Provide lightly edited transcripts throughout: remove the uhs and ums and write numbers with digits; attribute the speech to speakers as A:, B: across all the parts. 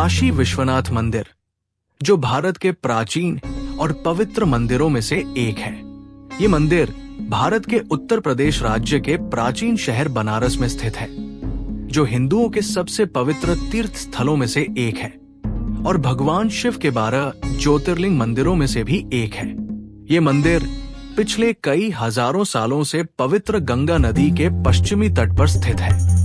A: काशी विश्वनाथ मंदिर, जो भारत के प्राचीन और पवित्र मंदिरों में से एक है। ये मंदिर भारत के उत्तर प्रदेश राज्य के प्राचीन शहर बनारस में स्थित है, जो हिंदुओं के सबसे पवित्र तीर्थ स्थलों में से एक है और भगवान शिव के 12 ज्योतिर्लिंग मंदिरों में से भी एक है। ये मंदिर पिछले कई हजारों सालों से पवित्र गंगा नदी के पश्चिमी तट पर स्थित है।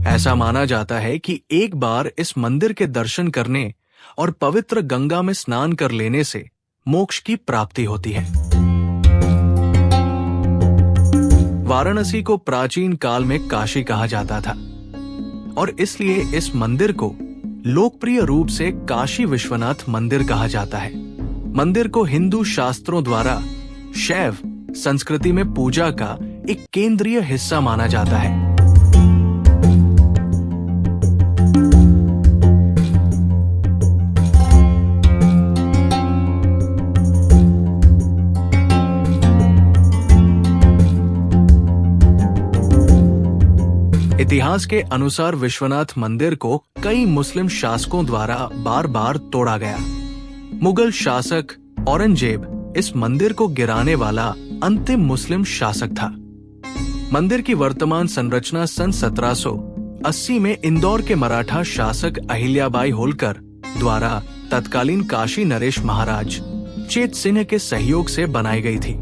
A: ऐसा माना जाता है कि एक बार इस मंदिर के दर्शन करने और पवित्र गंगा में स्नान कर लेने से मोक्ष की प्राप्ति होती है। वाराणसी को प्राचीन काल में काशी कहा जाता था और इसलिए इस मंदिर को लोकप्रिय रूप से काशी विश्वनाथ मंदिर कहा जाता है। मंदिर को हिंदू शास्त्रों द्वारा शैव संस्कृति में पूजा का एक केंद्रीय हिस्सा माना जाता है। इतिहास के अनुसार विश्वनाथ मंदिर को कई मुस्लिम शासकों द्वारा बार बार तोड़ा गया। मुगल शासक औरंगजेब इस मंदिर को गिराने वाला अंतिम मुस्लिम शासक था। मंदिर की वर्तमान संरचना सन 1780 में इंदौर के मराठा शासक अहिल्याबाई होलकर द्वारा तत्कालीन काशी नरेश महाराज चेत सिंह के सहयोग से बनाई गई थी।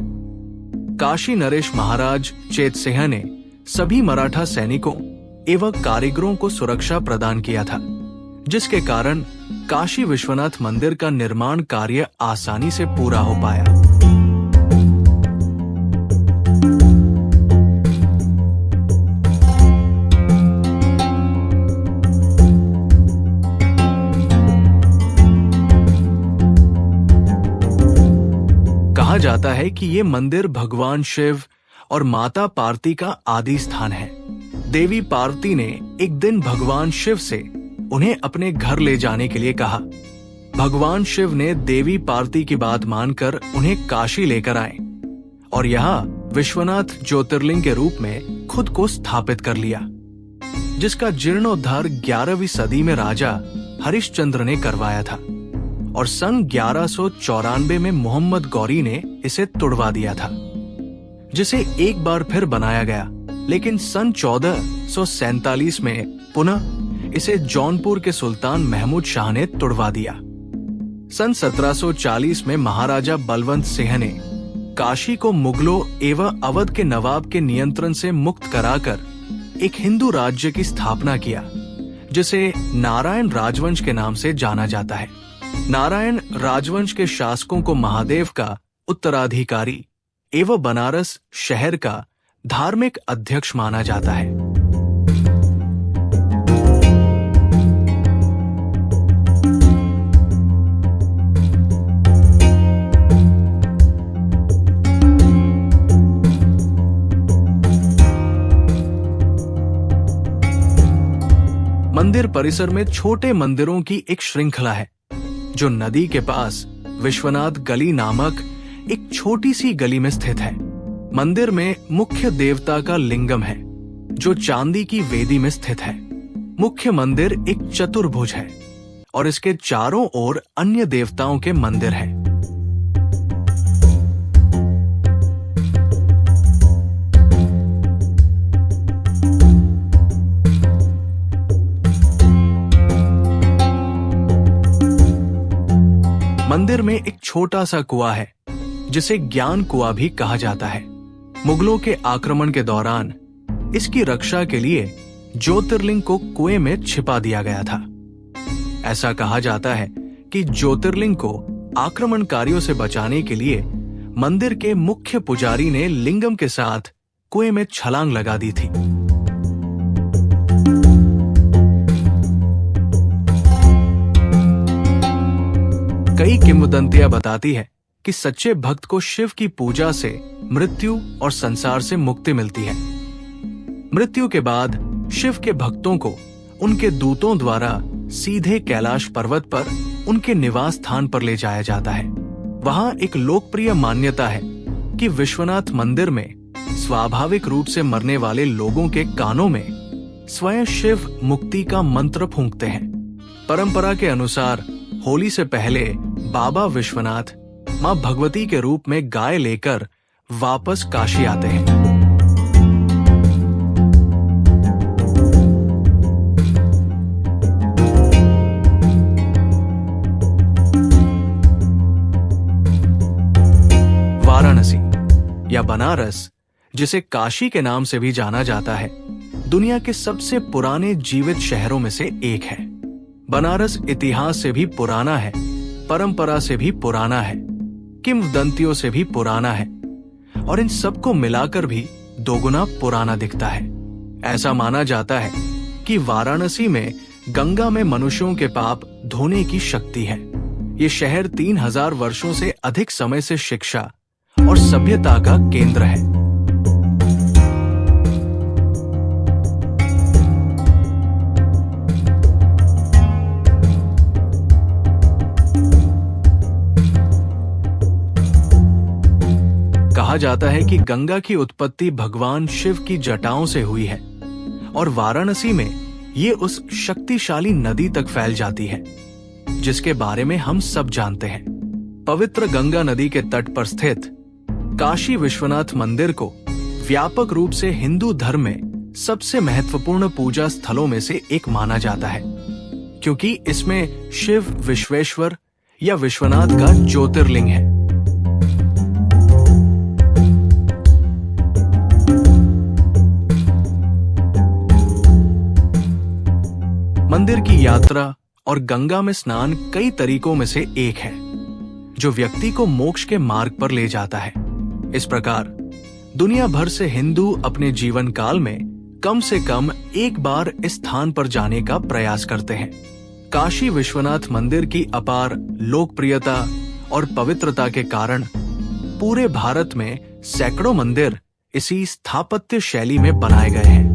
A: काशी नरेश महाराज चेत सिंह ने सभी मराठा सैनिकों एवं कारीगरों को सुरक्षा प्रदान किया था, जिसके कारण काशी विश्वनाथ मंदिर का निर्माण कार्य आसानी से पूरा हो पाया। कहा जाता है कि ये मंदिर भगवान शिव और माता पार्वती का आदि स्थान है। देवी पार्वती ने एक दिन भगवान शिव से उन्हें अपने घर ले जाने के लिए कहा। भगवान शिव ने देवी पार्वती की बात मानकर उन्हें काशी लेकर आए और यहाँ विश्वनाथ ज्योतिर्लिंग के रूप में खुद को स्थापित कर लिया, जिसका जीर्णोद्धार 11वीं सदी में राजा हरिश्चंद्र ने करवाया था और सन 1194 में मोहम्मद गौरी ने इसे तुड़वा दिया था, जिसे एक बार फिर बनाया गया, लेकिन सन 1447 में पुनः इसे जौनपुर के सुल्तान महमूद शाह ने तुड़वा दिया। सन 1740 में महाराजा बलवंत सिंह ने काशी को मुगलों एवं अवध के नवाब के नियंत्रण से मुक्त कराकर एक हिंदू राज्य की स्थापना किया, जिसे नारायण राजवंश के नाम से जाना जाता है। नारायण राजवंश के शासकों को महादेव का उत्तराधिकारी एवं बनारस शहर का धार्मिक अध्यक्ष माना जाता है। मंदिर परिसर में छोटे मंदिरों की एक श्रृंखला है, जो नदी के पास विश्वनाथ गली नामक एक छोटी सी गली में स्थित है। मंदिर में मुख्य देवता का लिंगम है, जो चांदी की वेदी में स्थित है। मुख्य मंदिर एक चतुर्भुज है और इसके चारों ओर अन्य देवताओं के मंदिर हैं। मंदिर में एक छोटा सा कुआं है, जिसे ज्ञान कुआं भी कहा जाता है। मुगलों के आक्रमण के दौरान इसकी रक्षा के लिए ज्योतिर्लिंग को कुएं में छिपा दिया गया था। ऐसा कहा जाता है कि ज्योतिर्लिंग को आक्रमणकारियों से बचाने के लिए मंदिर के मुख्य पुजारी ने लिंगम के साथ कुएं में छलांग लगा दी थी। कई किंवदंतियां बताती है कि सच्चे भक्त को शिव की पूजा से मृत्यु और संसार से मुक्ति मिलती है। मृत्यु के बाद शिव के भक्तों को उनके दूतों द्वारा सीधे कैलाश पर्वत पर उनके निवास स्थान पर ले जाया जाता है। वहां एक लोकप्रिय मान्यता है कि विश्वनाथ मंदिर में स्वाभाविक रूप से मरने वाले लोगों के कानों में स्वयं शिव मुक्ति का मंत्र फूंकते हैं। परंपरा के अनुसार होली से पहले बाबा विश्वनाथ मां भगवती के रूप में गाय लेकर वापस काशी आते हैं। वाराणसी या बनारस, जिसे काशी के नाम से भी जाना जाता है, दुनिया के सबसे पुराने जीवित शहरों में से एक है। बनारस इतिहास से भी पुराना है, परंपरा से भी पुराना है, किंवदंतियों से भी पुराना है और इन सबको मिलाकर भी दोगुना पुराना दिखता है। ऐसा माना जाता है कि वाराणसी में गंगा में मनुष्यों के पाप धोने की शक्ति है। ये शहर 3000 वर्षों से अधिक समय से शिक्षा और सभ्यता का केंद्र है। कहा जाता है कि गंगा की उत्पत्ति भगवान शिव की जटाओं से हुई है और वाराणसी में ये उस शक्तिशाली नदी तक फैल जाती है जिसके बारे में हम सब जानते हैं। पवित्र गंगा नदी के तट पर स्थित काशी विश्वनाथ मंदिर को व्यापक रूप से हिंदू धर्म में सबसे महत्वपूर्ण पूजा स्थलों में से एक माना जाता है, क्योंकि इसमें शिव विश्वेश्वर या विश्वनाथ का ज्योतिर्लिंग है। मंदिर की यात्रा और गंगा में स्नान कई तरीकों में से एक है जो व्यक्ति को मोक्ष के मार्ग पर ले जाता है। इस प्रकार दुनिया भर से हिंदू अपने जीवन काल में कम से कम एक बार इस स्थान पर जाने का प्रयास करते हैं। काशी विश्वनाथ मंदिर की अपार लोकप्रियता और पवित्रता के कारण पूरे भारत में सैकड़ों मंदिर इसी स्थापत्य शैली में बनाए गए हैं।